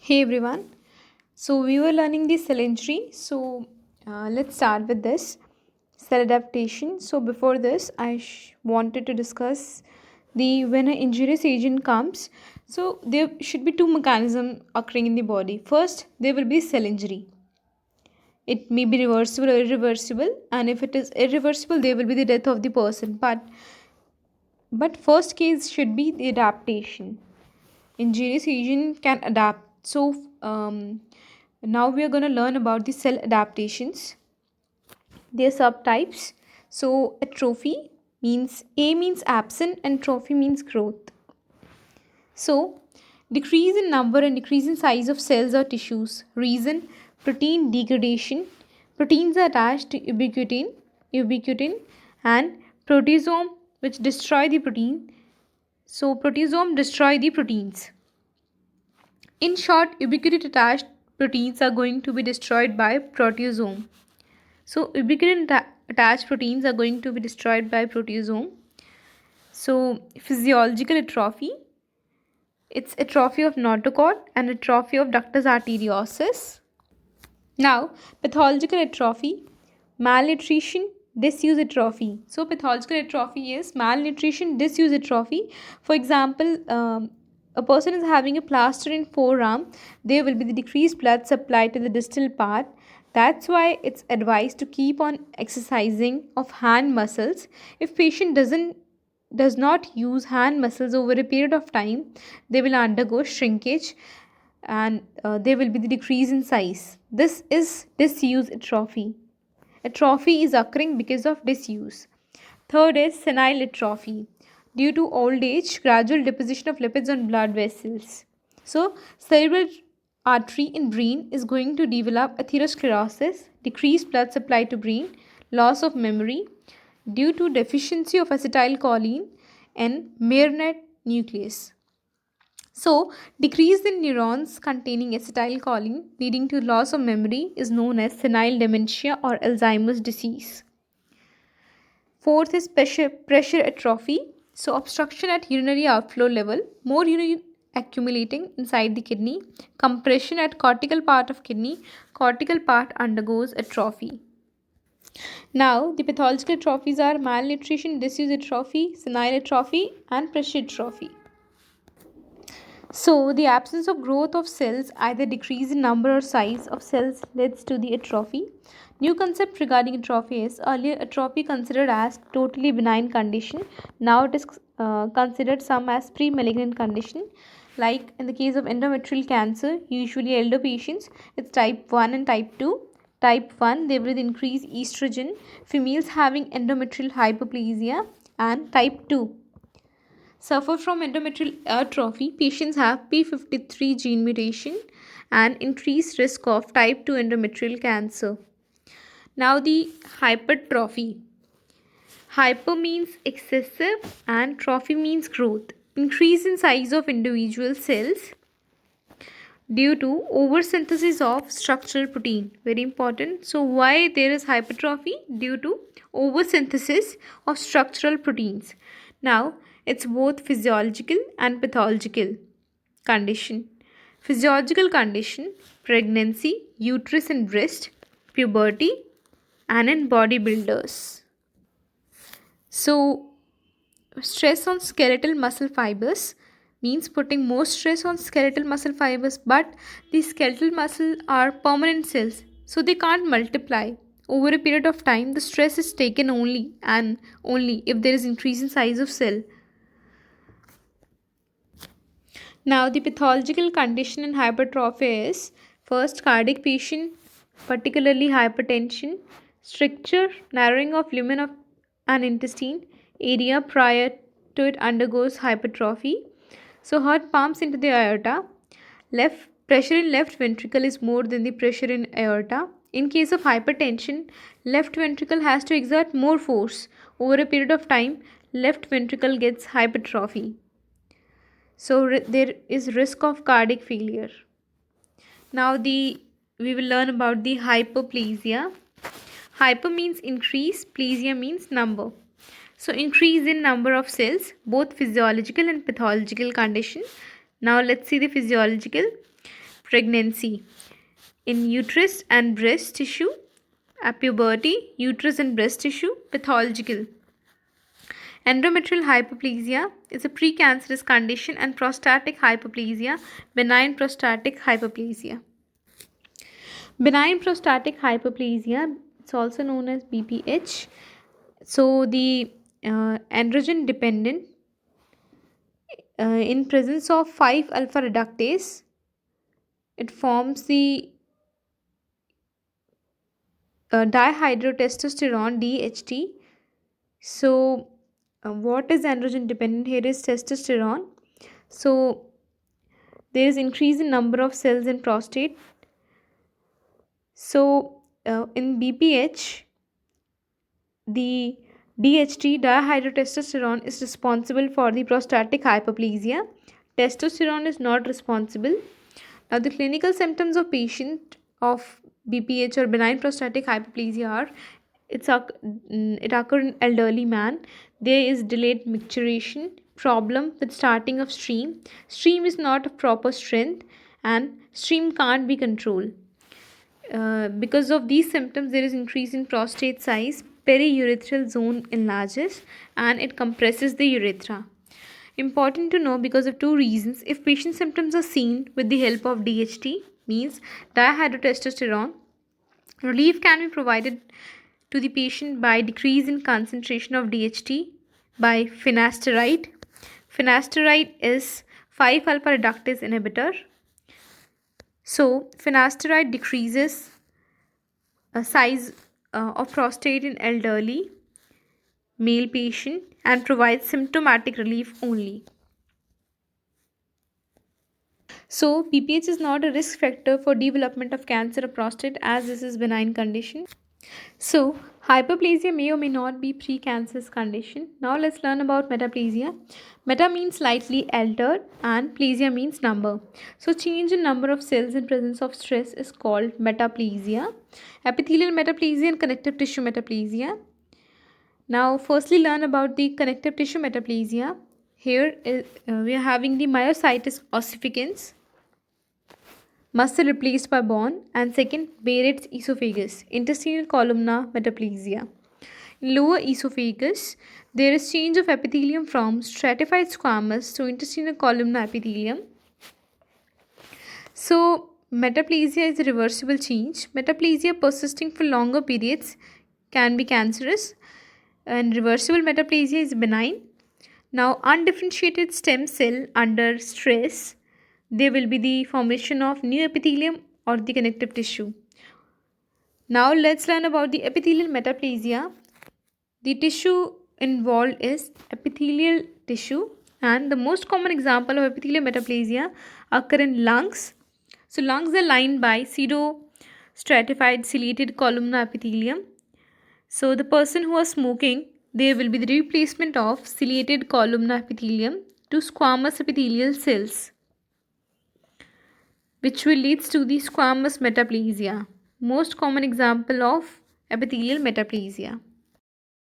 Hey everyone. So we were learning the cell injury. Let's start with this cell adaptation. So before this, I wanted to discuss the when an injurious agent comes. So there should be two mechanisms occurring in the body. First, there will be cell injury. It may be reversible or irreversible, and if it is irreversible, there will be the death of the person. But first case should be the adaptation. Injurious agent can adapt. Now we are going to learn about the cell adaptations, their subtypes. So atrophy means A means absent and trophy means growth. So decrease in number and decrease in size of cells or tissues. Reason: protein degradation. Proteins are attached to ubiquitin and proteasome which destroy the protein. So proteasome destroy the proteins. In short, ubiquitin attached proteins are going to be destroyed by proteasome. So ubiquitin attached proteins are going to be destroyed by proteasome. So physiological atrophy, it's atrophy of notochord and atrophy of ductus arteriosus. Now, pathological atrophy, malnutrition, disuse atrophy. So pathological atrophy is malnutrition, disuse atrophy. For example, a person is having a plaster in forearm, there will be the decreased blood supply to the distal part. That's why it's advised to keep on exercising of hand muscles. If patient does not use hand muscles over a period of time, they will undergo shrinkage and there will be the decrease in size. This is disuse atrophy. Atrophy is occurring because of disuse. Third is Sinai Litrophy. Due to old age, gradual deposition of lipids on blood vessels. So, cerebral artery in brain is going to develop atherosclerosis, decreased blood supply to brain, loss of memory due to deficiency of acetylcholine and Meernet nucleus. So, decrease in neurons containing acetylcholine leading to loss of memory is known as senile dementia or Alzheimer's disease. Fourth is pressure atrophy. So, obstruction at urinary outflow level, more urine accumulating inside the kidney, compression at cortical part of kidney, cortical part undergoes atrophy. Now, the pathological atrophies are malnutrition, disuse atrophy, senile atrophy, and pressure atrophy. So, the absence of growth of cells, either decrease in number or size of cells, leads to the atrophy. New concept regarding atrophy is earlier atrophy considered as totally benign condition. Now it is considered some as pre-malignant condition. Like in the case of endometrial cancer, usually elder patients, it's type 1 and type 2. Type 1, they will increase estrogen. Females having endometrial hypoplasia, and type 2 suffer from endometrial atrophy. Patients have P53 gene mutation and increased risk of type 2 endometrial cancer. Now the hypertrophy. Hyper means excessive and trophy means growth. Increase in size of individual cells due to oversynthesis of structural protein. Very important. So why there is hypertrophy? Due to oversynthesis of structural proteins. Now it's both physiological and pathological condition. Physiological condition: pregnancy, uterus and breast, puberty, and in bodybuilders. So stress on skeletal muscle fibers means putting more stress on skeletal muscle fibers, but these skeletal muscle are permanent cells, so they can't multiply. Over a period of time, the stress is taken only and only if there is increase in size of cell. Now the pathological condition in hypertrophy is first cardiac patient, particularly hypertension, stricture, narrowing of lumen of an intestine area prior to it undergoes hypertrophy. So heart pumps into the aorta. Left pressure in left ventricle is more than the pressure in aorta. In case of hypertension, left ventricle has to exert more force. Over a period of time, left ventricle gets hypertrophy. So there is risk of cardiac failure. Now we will learn about the hypoplasia. Hyper means increase, plasia means number. So increase in number of cells, both physiological and pathological condition. Now let's see the physiological. pregnancy. In uterus and breast tissue, at puberty, uterus and breast tissue, pathological. Endometrial hyperplasia is a precancerous condition, and prostatic hyperplasia, benign prostatic hyperplasia. Benign prostatic hyperplasia, it's also known as BPH. So the androgen dependent in presence of 5 alpha reductase, it forms the dihydrotestosterone DHT. So what is androgen dependent? Here is testosterone. So there is increase in number of cells in prostate. So in BPH, the DHT, dihydrotestosterone, is responsible for the prostatic hyperplasia. Testosterone is not responsible. Now the clinical symptoms of patient of BPH or benign prostatic hyperplasia are it occurs in elderly man. There is delayed micturition, problem with starting of stream. Stream is not of proper strength and stream can't be controlled. Because of these symptoms, there is increase in prostate size, periurethral zone enlarges, and it compresses the urethra. Important to know because of two reasons. If patient symptoms are seen with the help of DHT, means dihydrotestosterone, relief can be provided to the patient by decrease in concentration of DHT by finasteride. Finasteride is 5 alpha reductase inhibitor. So finasteride decreases a size of prostate in elderly male patient and provides symptomatic relief only. So BPH is not a risk factor for development of cancer of prostate as this is benign condition. So hyperplasia may or may not be precancerous condition. Now let's learn about metaplasia. Meta means slightly altered and plasia means number. So change in number of cells in presence of stress is called metaplasia. Epithelial metaplasia and connective tissue metaplasia. Now firstly learn about the connective tissue metaplasia. Here we are having the myositis ossificans, muscle replaced by bone, and second, Barrett's esophagus, intestinal columnar metaplasia. In lower esophagus, there is change of epithelium from stratified squamous to intestinal columnar epithelium. So, metaplasia is a reversible change. Metaplasia persisting for longer periods can be cancerous, and reversible metaplasia is benign. Now, undifferentiated stem cell under stress, there will be the formation of new epithelium or the connective tissue. Now let's learn about the epithelial metaplasia. The tissue involved is epithelial tissue, and the most common example of epithelial metaplasia occur in lungs. So lungs are lined by pseudo-stratified ciliated columnar epithelium. So the person who is smoking, there will be the replacement of ciliated columnar epithelium to squamous epithelial cells, which will lead to the squamous metaplasia. Most common example of epithelial metaplasia.